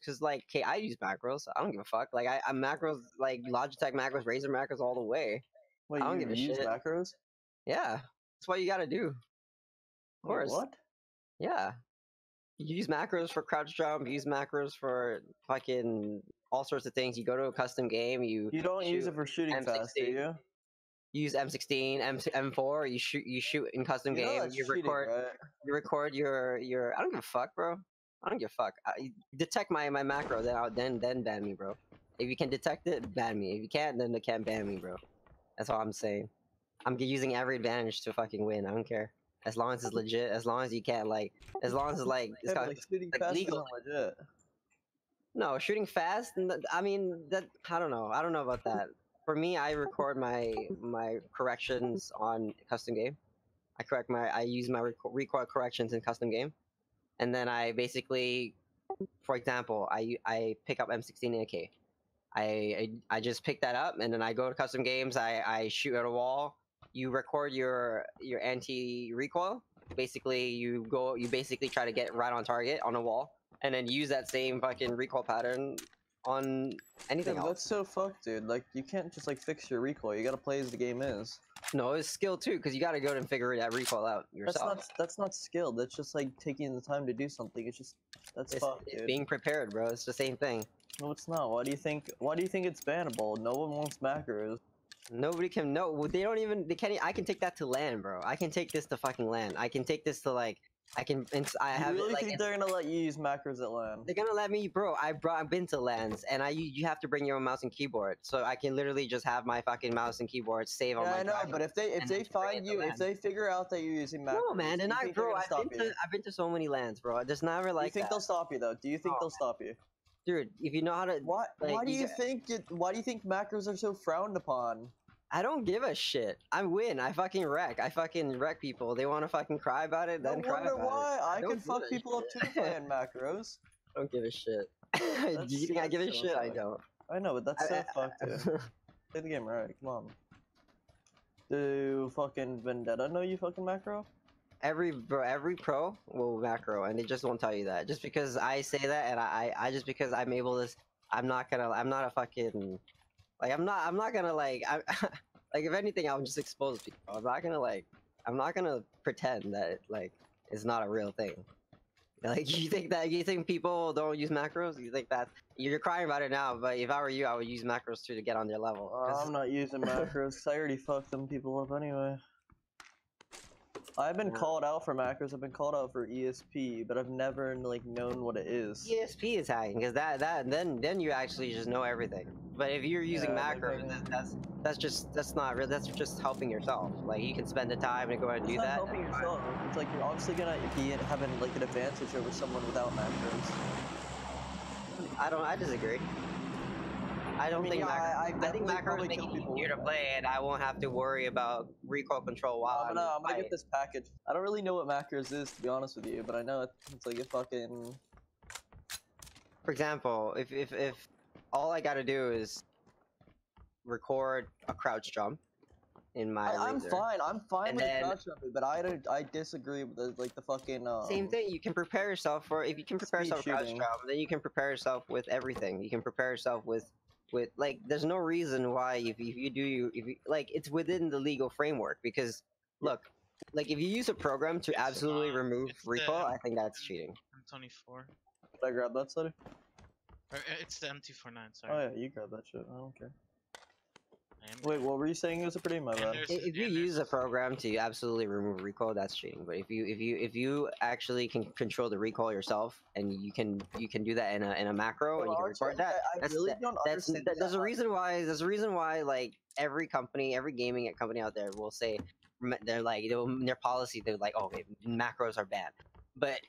because like, okay, I use macros. I don't give a fuck. Like, I macros like Logitech macros, Razer macros all the way. Wait, I don't you give a use shit. macros? Yeah, that's what you gotta do. Of Wait, course. what? Yeah. You use macros for crouch jump. You use macros for fucking all sorts of things. You go to a custom game. You don't use shoot it for shooting M16. fast, do you? You use M16, M4. You shoot in custom You know game. that's You cheating, record. right? You record your. I don't give a fuck, bro. I don't give a fuck. Detect my macro, then ban me, bro. If you can detect it, ban me. If you can't, then they can't ban me, bro. That's all I'm saying. I'm using every advantage to fucking win. I don't care. As long as it's legit. As long as you can't like. As long as it's like it's Yeah, got but, like, shooting like fast legal. isn't legit. No, shooting fast. I mean that. I don't know. I don't know about that. For me, I record my corrections on custom game. I use my recoil corrections in custom game, and then I basically, for example, I pick up M16 in a K. I just pick that up, and then I go to custom games. I shoot at a wall. You record your anti recoil. Basically, you basically try to get right on target on a wall, and then use that same fucking recoil pattern on anything Yeah, but else. that's so fucked, dude. Like, you can't just like fix your recoil. You gotta play as the game is. No, it's skill too, because you got to go and figure that recoil out yourself. That's not skill. That's just like taking the time to do something. It's just that's fucked, It's dude. being prepared, bro. It's the same thing. No, it's not. Why do you think it's bannable? No one wants macros. Nobody can know. They don't even. They can't. I can take that to land, bro. I can take this to fucking land. I can take this to like. I can. I have. You really it, like, think they're gonna let you use macros at LAN? they're gonna let me, bro. I've been to lands, and you have to bring your own mouse and keyboard, so I can literally just have my fucking mouse and keyboard save on Yeah, my. I know, drive but if they and then find bring it to you, if LAN. they figure out that you're using macros, No, man, do and you think they're bro, gonna stop you? I've been to so many lands, bro. It's never like Do you think that. they'll stop you though? Do you think they'll stop you? Dude, if you know how to. Why? Like, Why do you think macros are so frowned upon? I don't give a shit. I win. I fucking wreck. I fucking wreck people. They want to fucking cry about it, then cry about why. it. I don't could give fuck a people up too shit. playing macros. I don't give a shit. Do you think I give a so shit? I fucked. don't. I know, but that's so fucked, dude. Play the game right. Come on. Do fucking Vendetta know you fucking macro? Every pro will macro, and they just won't tell you that. Just because I say that, and I just because I'm able to, I'm not a fucking, like I'm not gonna like, like if anything, I'll just expose people. I'm not gonna pretend that like it's not a real thing. Like you think people don't use macros? You think that you're crying about it now, but if I were you, I would use macros too to get on their level. I'm not using macros. I already fucked them people up anyway. I've been called out for macros. I've been called out for ESP, but I've never like known what it is. ESP is hacking because then you actually just know everything. But if you're using macros, that's just helping yourself. Like you can spend the time to go and do that. Helping yourself. It's like you're obviously gonna be having like an advantage over someone without macros. I disagree. I think macros make it easier to play, and I won't have to worry about recoil control while I'm gonna get this package. I don't really know what macros is, to be honest with you, but I know it's like a fucking. For example, if all I gotta do is record a crouch jump in my. I'm fine with then, crouch jumping, but I disagree with the fucking. Same thing. You can prepare yourself for if you can prepare yourself for crouch jump, then you can prepare yourself with everything. You can prepare yourself with like there's no reason why if you like it's within the legal framework because look like if you use a program to absolutely remove recoil, I think that's cheating. M24. Did I grab that, Sonny? It's the M249, sorry. Oh yeah, you grab that shit. I don't care. Wait, what were you saying? It was a pretty my bad. If you use a program to absolutely remove recoil, that's cheating. But if you actually can control the recoil yourself and you can do that in a macro and you can record that, there's a reason why like every gaming company out there will say they're like in their policy they're like, oh, macros are bad, but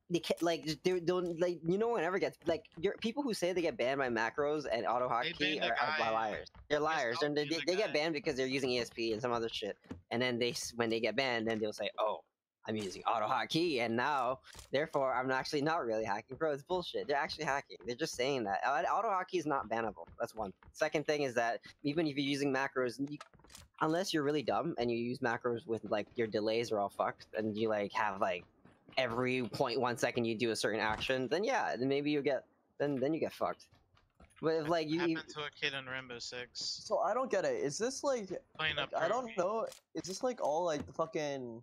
they can't, like they don't like whenever gets like people who say they get banned by macros and auto hotkey are liars. They're liars, and they get banned because they're using ESP and some other shit. And then when they get banned, then they'll say, "Oh, I'm using auto hotkey, and now therefore I'm actually not really hacking." Bro, it's bullshit. They're actually hacking. They're just saying that auto hotkey is not bannable. That's one. Second thing is that even if you're using macros, unless you're really dumb and you use macros with like your delays are all fucked, and you like have like every 0.1 second you do a certain action, then yeah, then maybe you get then you get fucked. But if like you happened to a kid in Rainbow Six. So I don't get it. Is this like Playing up I don't know. Is this like all like the fucking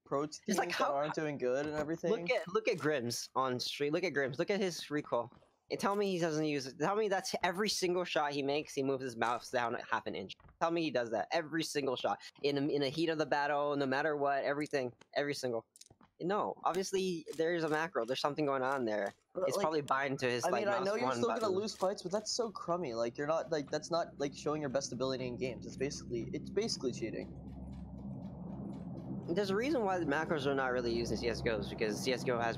pro teams like, that aren't doing good and everything? look at Grims on street. Look at Grims. Look at his recoil. And tell me he doesn't use it. Tell me that's every single shot he makes. He moves his mouse down half an inch. Tell me he does that every single shot in the heat of the battle, no matter what. Everything, every single. No, obviously there's a macro. There's something going on there. But, It's like, probably bind to his. I mean, like, I know you're mouse still one gonna button. lose fights, but that's so crummy. Like you're not like that's not like showing your best ability in games. It's basically cheating. There's a reason why the macros are not really used in CSGOs, because CSGO has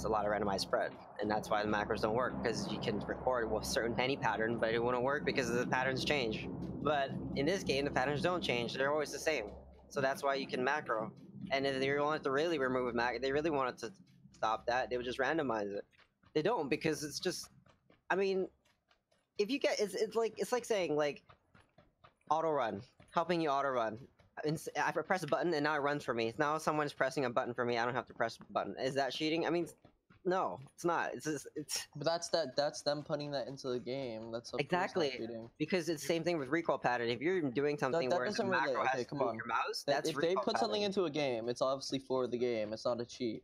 a lot of randomized spread, and that's why the macros don't work, because you can record with certain any pattern, but it wouldn't work because the patterns change. But in this game, the patterns don't change; they're always the same. So that's why you can macro. And if they wanted to really remove they really wanted to stop that, they would just randomize it. They don't, because it's just, I mean, if you get, it's like saying like auto run, helping you auto run. I press a button and now it runs for me. Now someone's pressing a button for me. I don't have to press a button. Is that cheating? I mean, no, it's not. It's. But that's them putting that into the game. That's exactly cheating. Because it's the same thing with recoil pattern. If you're doing something that where the doesn't really. macro Okay, has come to move on. your mouse, that's if they recoil put something pattern. into a game, it's obviously for the game. It's not a cheat.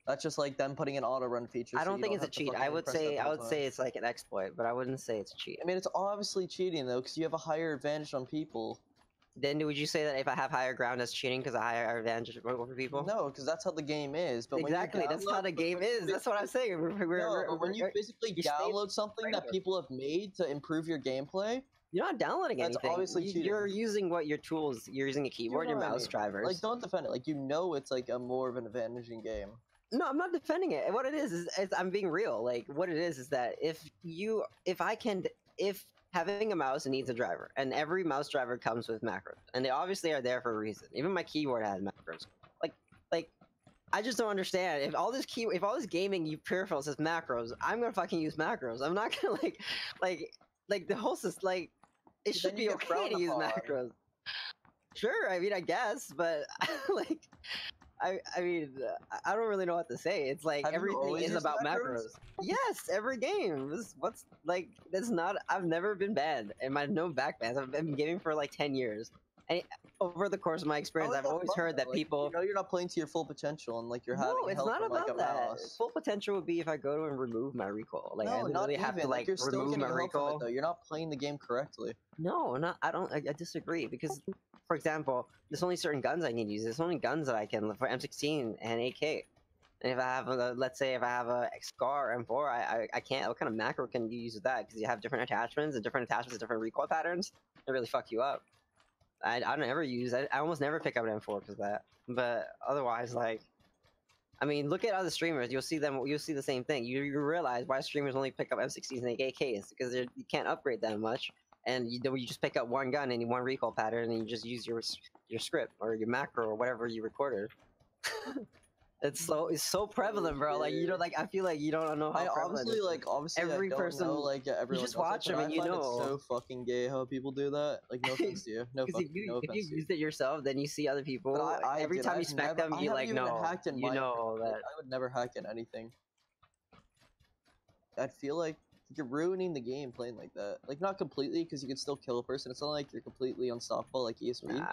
That's just like them putting an auto run feature. I So don't you think it's a have to cheat. fucking I would press that say the whole time. it's like an exploit, but I wouldn't say it's a cheat. I mean, it's obviously cheating though, because you have a higher advantage on people. Then would you say that if I have higher ground, that's cheating because I have higher advantage over people? No, because that's how the game is. But Exactly, that's how the game is. That's what I'm saying. But when you physically download something that people have made to improve your gameplay, you're not downloading that's anything. obviously cheating. You're using what your tools. You're using a keyboard, You know your what I mouse mean. drivers. Like, don't defend it. Like, you know it's like a more of an advantage in game. No, I'm not defending it. What it is I'm being real. Like what it is that if having a mouse needs a driver, and every mouse driver comes with macros, and they obviously are there for a reason. Even my keyboard has macros. Like I just don't understand. If all this gaming peripherals has macros, I'm gonna fucking use macros. I'm not gonna like the whole system. Like it should be okay to use macros. Sure, I mean I guess, but like. I mean, I don't really know what to say. It's like everything is about macros. Yes, every game. What's like? That's not. I've never been banned, and my no back bans. I've been gaming for like 10 years, and over the course of my experience, I've always heard that people. You know, you're not playing to your full potential, and like you're having. No, it's help not from, about like, a that. mouse. Full potential would be if I go to and remove my recoil. Like I literally have to like you're still remove getting my help from recoil. it, though. You're not playing the game correctly. No, not. I don't. I disagree because, for example, there's only certain guns I need to use. There's only guns that I can for M16 and AK. And if I have let's say if I have a SCAR M4, I can't. What kind of macro can you use with that? Because you have different attachments and different recoil patterns. They really fuck you up. I never use. I almost never pick up an M4 because of that. But otherwise, like, I mean, look at other streamers. You'll see them. You'll see the same thing. You realize why streamers only pick up M16s and AKs because you can't upgrade that much. And you just pick up one gun and one recoil pattern, and you just use your script or your macro or whatever you recorded. It's so prevalent, bro. Like you don't like. I feel like you don't know how prevalent. Obviously, every I don't person. know, like everyone. You just watch them and you know. It's so fucking gay how people do that. Like no offense to you. No Because if you used it yourself, then you see other people. Every time you spec them, you like no. You know that. I would never hack in anything. I feel like you're ruining the game playing like that. Like not completely, because you can still kill a person. It's not like you're completely unstoppable like ESP. Nah.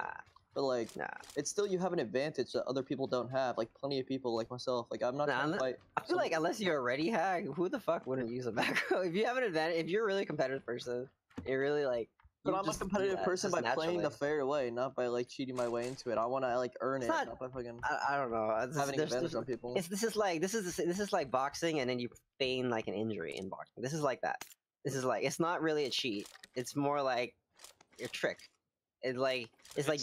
But like, it's still you have an advantage that other people don't have. Like plenty of people like myself. Like I'm not trying to fight. I feel like unless you're already hacked, who the fuck wouldn't use a macro? If you have an advantage, if you're a really competitive person, you're really like. But I'm a competitive person by playing the fair way, not by like cheating my way into it. I want to like earn it, not by fucking. I don't know. Having an advantage on people. This is like boxing, and then you feign like an injury in boxing. This is like that. This is like it's not really a cheat. It's more like a trick. It's like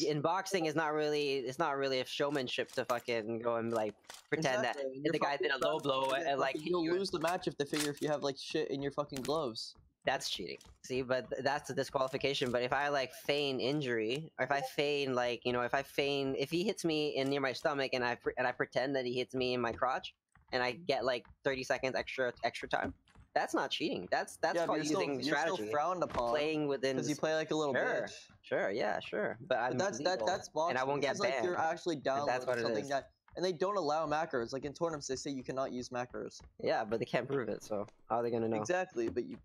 in boxing, it's not really a showmanship to fucking go and like pretend that the guy did a low blow and like you'll lose the match if they figure if you have like shit in your fucking gloves. That's cheating. See, but that's a disqualification. But if I like feign injury, or if I feign like if he hits me in near my stomach and I pretend that he hits me in my crotch, and I get like 30 seconds extra time. That's not cheating. That's called using strategy. You're still frowned upon. Playing within because you play like a little bitch. Sure, yeah, sure. But that's boxing. and I won't get banned. Like you're actually downloading something that And they don't allow macros. Like in tournaments, they say you cannot use macros. Yeah, but they can't prove it, so how are they gonna know? Exactly, but you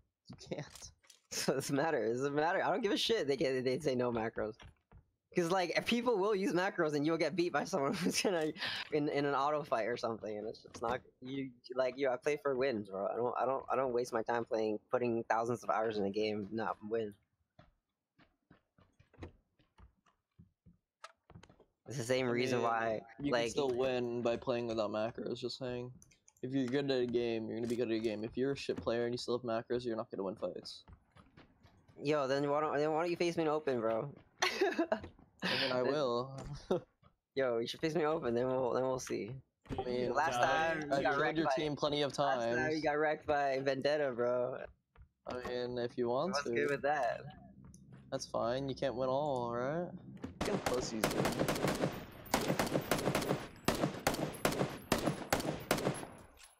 can't. So it doesn't matter. It doesn't matter. I don't give a shit. They'd say no macros. Because like if people will use macros and you'll get beat by someone who's gonna in an auto fight or something, and it's just not you like I play for wins, bro. I don't waste my time putting thousands of hours in a game not win. It's the same reason why you can still win by playing without macros. Just saying, if you're good at a game, you're gonna be good at a game. If you're a shit player and you still have macros, you're not gonna win fights. Yo, then why don't you face me in open, bro? I mean, I will. Yo, you should face me open, then we'll see. I mean, last time I killed your team plenty of times. Last time you got wrecked by Vendetta, bro. I mean, if you want to. What's good with that? That's fine. You can't win all, right? Fucking pussies, dude.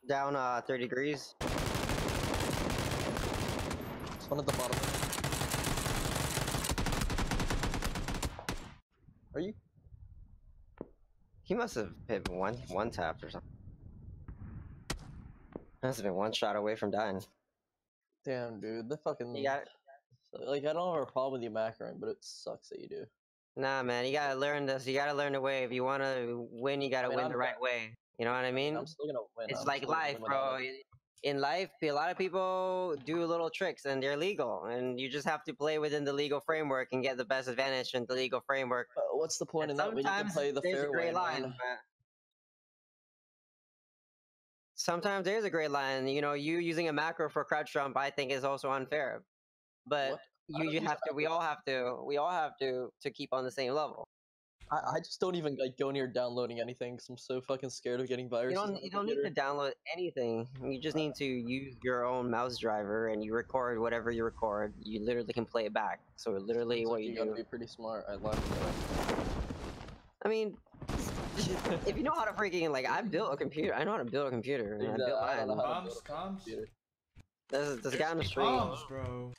Down 30 degrees. There's one at the bottom. Are you? He must have hit one tapped or something. Must have been one shot away from dying. Damn, dude, the fucking. You got it. Like, I don't have a problem with you macroing, but it sucks that you do. Nah, man, you gotta learn this. You gotta learn the way. If you wanna win, you gotta win the right way. You know what I mean? I'm still gonna win. It's like life, bro. In life, a lot of people do little tricks and they're legal, and you just have to play within the legal framework and get the best advantage in the legal framework. What's the point in that when you can play the fair way? Sometimes there's a gray line. You know, you using a macro for crouch jump, I think, is also unfair. But you have to. We all have to keep on the same level. I just don't even like go near downloading anything because I'm so fucking scared of getting viruses. You don't need to download anything. You just need to use your own mouse driver and you record whatever you record. You literally can play it back. So literally, what you do. Gotta be pretty smart. I love I mean, if you know how to freaking I built a computer. I know how to build a computer. And I built mine. Comms. There's a guy on the street. Comms, bro.